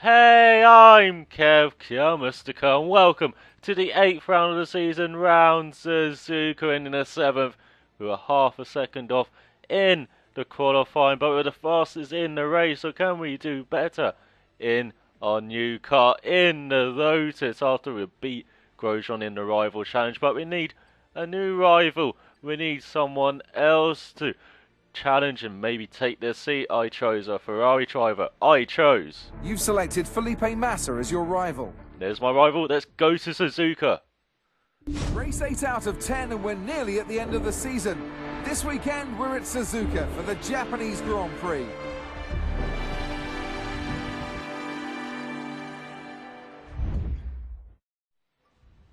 Hey, I'm Kev Kiamistica, and welcome to the 8th round of the season, round Suzuka in the 7th. We were half a second off in the qualifying, but we were the fastest in the race, so can we do better in our new car in the Lotus after we beat Grosjean in the rival challenge? But we need a new rival. We need someone else to challenge and maybe take their seat. I chose a Ferrari driver. You've selected Felipe Massa as your rival. There's my rival. Let's go to Suzuka. Race 8 out of 10 and we're nearly at the end of the season. This weekend we're at Suzuka for the Japanese Grand Prix.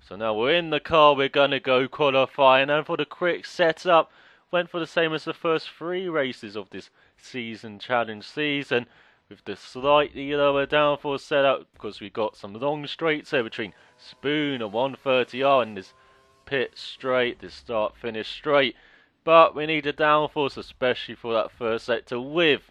So now we're in the car. We're going to go qualifying, and for the quick setup, went for the same as the first 3 races of this season challenge season, with the slightly lower downforce setup because we got some long straights here between Spoon and 130R and this pit straight, this start finish straight. But we need a downforce, especially for that first sector with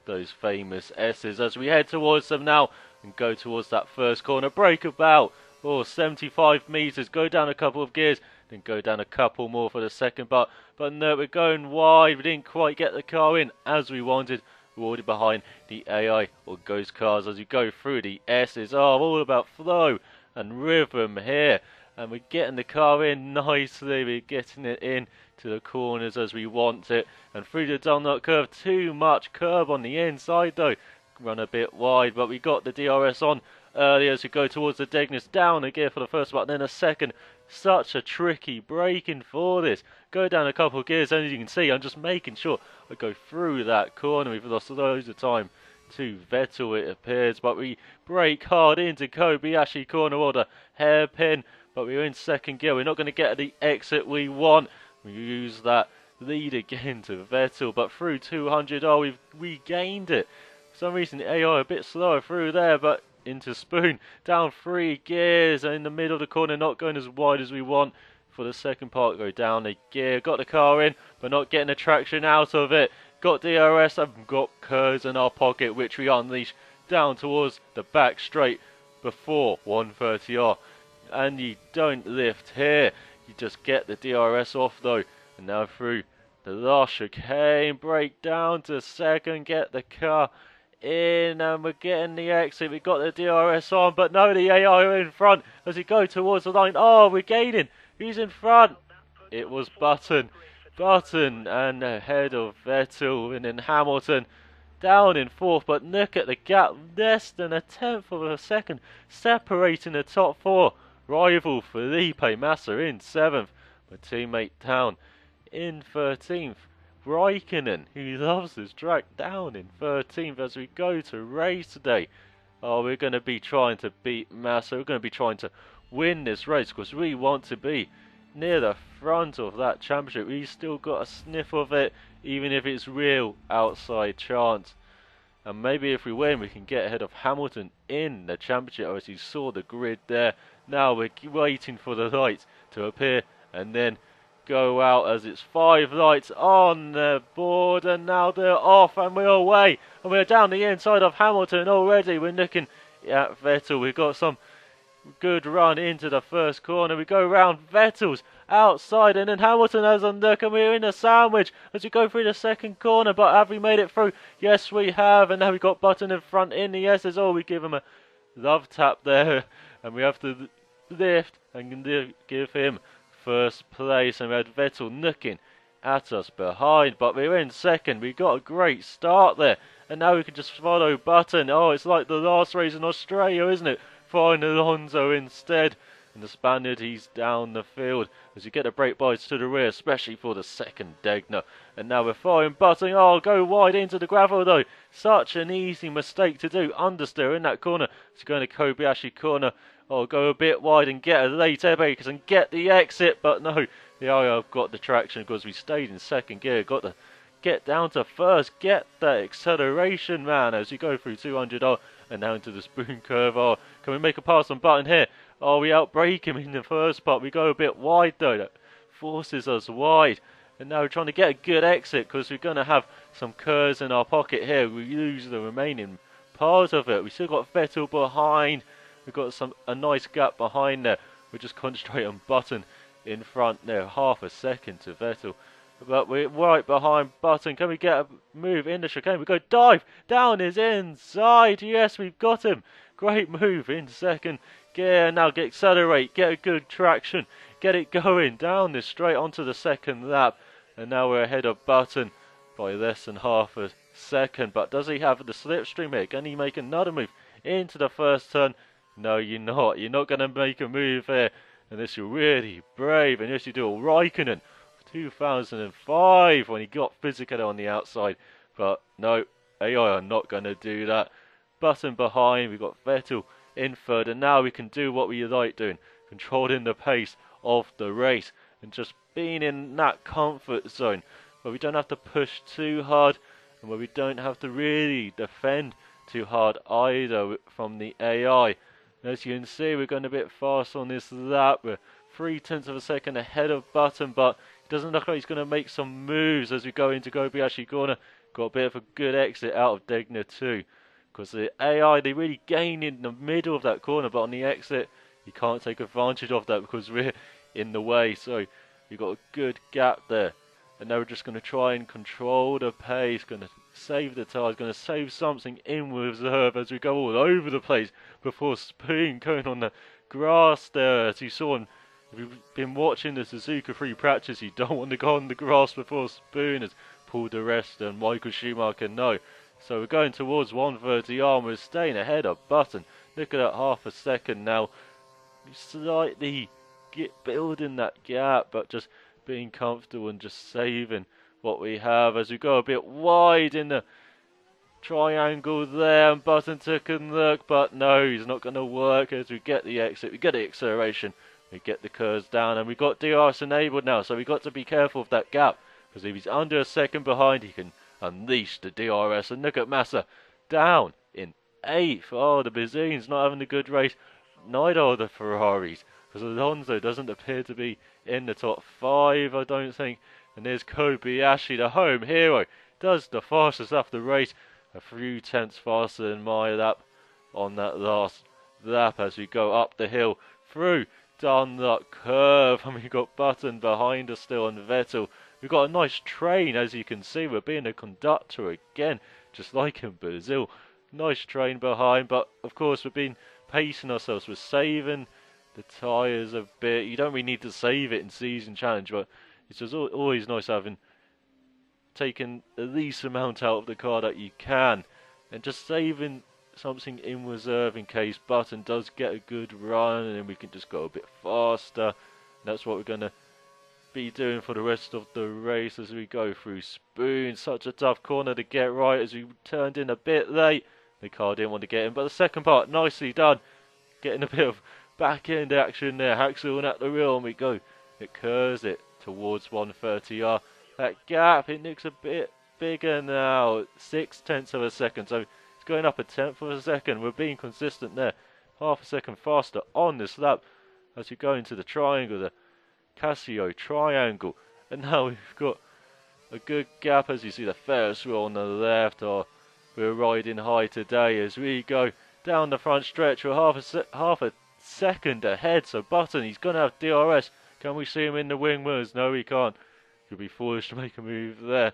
those famous S's as we head towards them now and go towards that first corner. Break about 75 meters, go down a couple of gears, then go down a couple more for the second part. But no, we're going wide. We didn't quite get the car in as we wanted. We're already behind the AI or Ghost cars as we go through the S's. All about flow and rhythm here. And we're getting the car in nicely. We're getting it in to the corners as we want it. And through the donut curve, too much curb on the inside though. Run a bit wide, but we got the DRS on earlier as we go towards the Degness. Down a gear for the first part, then a second. Such a tricky braking for this. Go down a couple of gears, and as you can see, I'm just making sure I go through that corner. We've lost loads of time to Vettel, it appears, but we brake hard into Kobayashi corner order, hairpin, but we're in second gear. We're not going to get the exit we want. We use that lead again to Vettel, but through 200, we've regained it. For some reason, the AI a bit slower through there, but into Spoon, down 3 gears, and in the middle of the corner, not going as wide as we want. For the second part, go down a gear, got the car in, but not getting the traction out of it. Got DRS, and got curves in our pocket, which we unleash down towards the back straight before 130R. And you don't lift here, you just get the DRS off though. And now through the last chicane, break down to second, get the car in, and we're getting the exit. We got the DRS on, but no, the AI are in front as we go towards the line. We're gaining. Who's in front? It was Button, and ahead of Vettel, and then Hamilton down in 4th. But look at the gap, less than a 1/10 of a second separating the top 4. Rival Felipe Massa in 7th, my teammate down in 13th. Raikkonen, who loves this track, down in 13th as we go to race today. We're going to be trying to beat Massa. We're going to be trying to win this race because we want to be near the front of that championship. We've still got a sniff of it, even if it's real outside chance. And maybe if we win, we can get ahead of Hamilton in the championship. As you saw the grid there. Now we're waiting for the lights to appear and then go out as it's 5 lights on the board, and now they're off and we're away and we're down the inside of Hamilton already. We're looking at Vettel. We've got some good run into the first corner. We go round Vettel's outside, and then Hamilton has a look, and we're in a sandwich as we go through the second corner. But have we made it through? Yes, we have. And now we've got Button in front in the S's. We give him a love tap there, and we have to lift and give him first place. And we had Vettel looking at us behind, but we're in second. We got a great start there, and now we can just follow Button. It's like the last race in Australia, isn't it? Find Alonso instead, and the Spaniard, he's down the field as you get the brake bites to the rear, especially for the second Degner. And now we're following Button. Go wide into the gravel though. Such an easy mistake to do. Understeer in that corner. It's going to Kobayashi corner. Go a bit wide and get a late airbrakes and get the exit, but no, the IR got the traction because we stayed in second gear. Got to get down to first, get that acceleration, man, as you go through 200 and now into the Spoon curve. Can we make a pass on Button here? We outbrake him in the first part. We go a bit wide though. That forces us wide. And now we're trying to get a good exit because we're going to have some curves in our pocket here. We use the remaining part of it. We still got Vettel behind. We've got a nice gap behind there. We're just concentrating on Button in front there. Half a second to Vettel. But we're right behind Button. Can we get a move in the chicane? We go dive down his inside. Yes, we've got him. Great move in second gear. Now accelerate. Get a good traction. Get it going down this straight onto the second lap. And now we're ahead of Button by less than half a second. But does he have the slipstream here? Can he make another move into the first turn? No, you're not. You're not going to make a move here unless you're really brave. Unless you do a Raikkonen 2005 when he got physical on the outside. But no, AI are not going to do that. Button behind. We've got Vettel in third. And now we can do what we like doing. Controlling the pace of the race. And just being in that comfort zone. Where we don't have to push too hard. And where we don't have to really defend too hard either from the AI. As you can see, we're going a bit fast on this lap. We're 0.3 of a second ahead of Button, but it doesn't look like he's going to make some moves as we go into Kobayashi corner. Got a bit of a good exit out of Degner too. Because the AI, they really gain in the middle of that corner, but on the exit, you can't take advantage of that because we're in the way. So we've got a good gap there. And now we're just going to try and control the pace, going to save the tyres, going to save something in reserve as we go all over the place before Spoon going on the grass there. As you saw, if you've been watching the Suzuka free practice, you don't want to go on the grass before Spoon has pulled the rest and Michael Schumacher no. So we're going towards 130R and we're staying ahead of Button. Look at that, half a second now. Slightly building that gap, but just being comfortable and just saving what we have as we go a bit wide in the triangle there. And Button took a look, but no, he's not going to work as we get the exit, we get the acceleration, we get the curves down, and we've got DRS enabled now, so we've got to be careful of that gap because if he's under a second behind, he can unleash the DRS. And look at Massa down in 8th. Oh, the Bazzoon's not having a good race, neither are the Ferraris. Because Alonso doesn't appear to be in the top 5, I don't think. And there's Kobayashi, the home hero. Does the fastest lap of the race. A few tenths faster than my lap on that last lap as we go up the hill through down that curve. And we've got Button behind us still and Vettel. We've got a nice train, as you can see. We're being a conductor again, just like in Brazil. Nice train behind, but of course we've been pacing ourselves. We're saving the tyres a bit. You don't really need to save it in season challenge, but it's just always nice having taken the least amount out of the car that you can and just saving something in reserve in case Button does get a good run and then we can just go a bit faster. And that's what we're going to be doing for the rest of the race as we go through Spoon. Such a tough corner to get right as we turned in a bit late. The car didn't want to get in, but the second part, nicely done. Getting a bit of back end action there, Haxel at the wheel, and we go. It curves it towards 130R. That gap, it looks a bit bigger now, 0.6 of a second, so it's going up 1/10 of a second. We're being consistent there, half a second faster on this lap as we go into the triangle, the Casio triangle, and now we've got a good gap as you see the Ferris wheel on the left. We're riding high today as we go down the front stretch. We're half a second ahead, so Button, he's going to have DRS. Can we see him in the wing mirrors? No, we can't. Could be foolish to make a move there.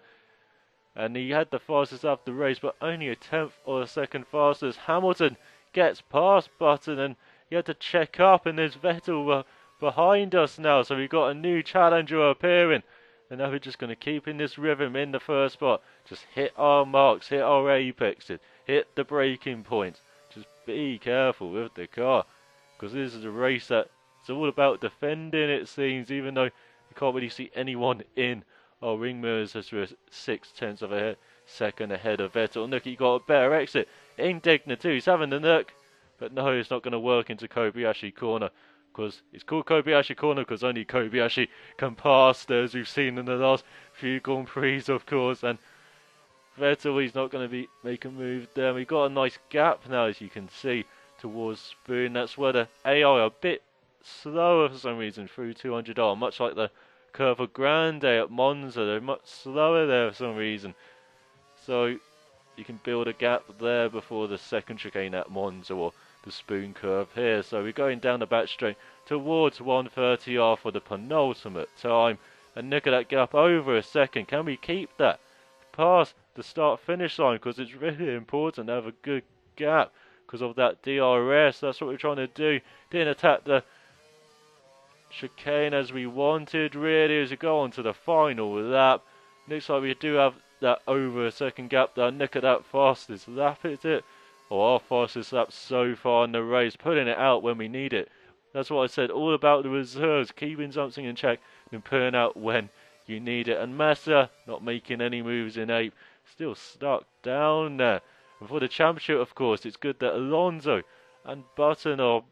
And he had the fastest lap of the race, but only 1/10 of a second faster as Hamilton gets past Button, and he had to check up, and there's Vettel behind us now, so we've got a new challenger appearing. And now we're just going to keep in this rhythm in the first spot. Just hit our marks, hit our apexes, hit the braking points. Just be careful with the car, because this is a race that it's all about defending, it seems, even though you can't really see anyone in our ring mirrors as we're 0.6 of a second ahead of Vettel. And look, he got a better exit in Degner too. He's having a look, but no, it's not going to work into Kobayashi corner. Because it's called Kobayashi corner because only Kobayashi can pass there, as we've seen in the last few Grand Prix, of course. And Vettel, he's not going to be making moves there. We've got a nice gap now, as you can see, towards Spoon. That's where the AI are a bit slower for some reason through 200R, much like the Curva Grande at Monza. They're much slower there for some reason. So you can build a gap there before the second chicane at Monza or the spoon curve here. So we're going down the back straight towards 130R for the penultimate time. And look at that gap, over a second. Can we keep that past the start-finish line? Because it's really important to have a good gap because of that DRS. That's what we're trying to do. Didn't attack the chicane as we wanted, really, as we go on to the final lap. Looks like we do have that over a second gap there. Look at that fastest lap, is it? Or our fastest lap so far in the race, putting it out when we need it. That's what I said, all about the reserves, keeping something in check and putting out when you need it. And Massa not making any moves in 8th, still stuck down there. And for the championship, of course, it's good that Alonso and Button are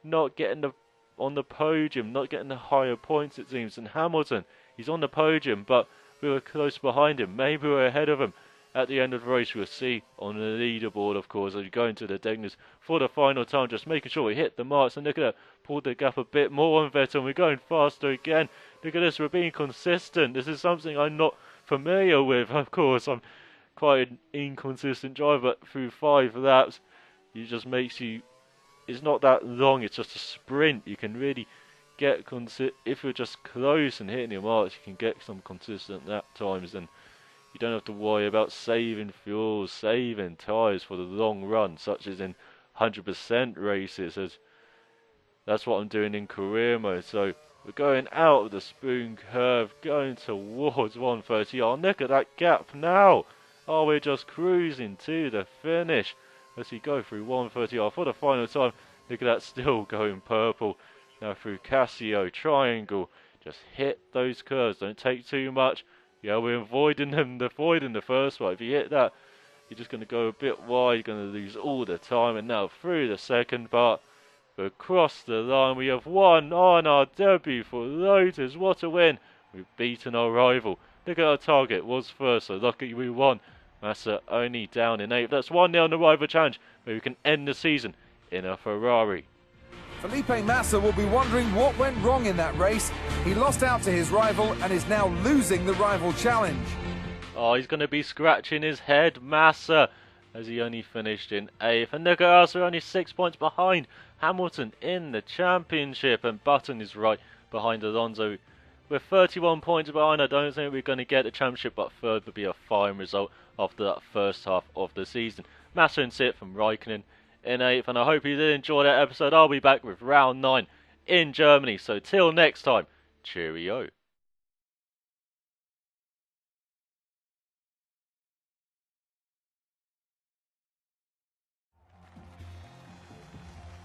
not getting on the podium, not getting the higher points, it seems. And Hamilton, he's on the podium, but we were close behind him. Maybe we're ahead of him at the end of the race. We'll see on the leaderboard, of course, as we go into the Degners for the final time, just making sure we hit the marks. And look at that, pulled the gap a bit more on Vettel, and we're going faster again. Look at this, we're being consistent. This is something I'm not familiar with. Of course, I'm quite an inconsistent driver, but through 5 laps, it just makes you, it's not that long, it's just a sprint. You can really get if you're just close and hitting your marks, you can get some consistent lap times, and you don't have to worry about saving fuel, saving tyres for the long run, such as in 100% races, as that's what I'm doing in career mode. So we're going out of the spoon curve, going towards 130. Oh, look at that gap now. Oh, we're just cruising to the finish as we go through 130R for the final time. Look at that, still going purple. Now through Casio, triangle, just hit those curves, don't take too much. Yeah, we're avoiding the first one. If you hit that, you're just going to go a bit wide, you're going to lose all the time. And now through the second part, we're across the line. We have won on our debut for Lotus. What a win. We've beaten our rival. Look at our target, was first, so lucky we won. Massa only down in 8th. That's 1-0 in the rival challenge. Maybe we can end the season in a Ferrari. Felipe Massa will be wondering what went wrong in that race. He lost out to his rival and is now losing the rival challenge. Oh, he's going to be scratching his head, Massa, as he only finished in 8th. And look at us, we're only 6 points behind Hamilton in the championship, and Button is right behind Alonso. We're 31 points behind. I don't think we're going to get the championship, but third would be a fine result after that first half of the season. Massa in 6th from Raikkonen in 8th, and I hope you did enjoy that episode. I'll be back with round 9 in Germany, so till next time, cheerio.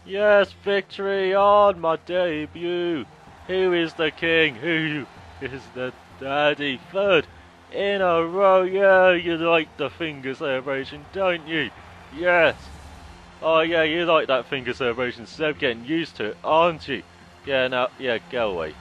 Yes, victory on my debut. Who is the king? Who is the daddy? Third in a row. Yeah, you like the finger celebration, don't you? Yes. Oh yeah, you like that finger celebration. Seb, getting used to it, aren't you? Yeah, now, yeah, go away.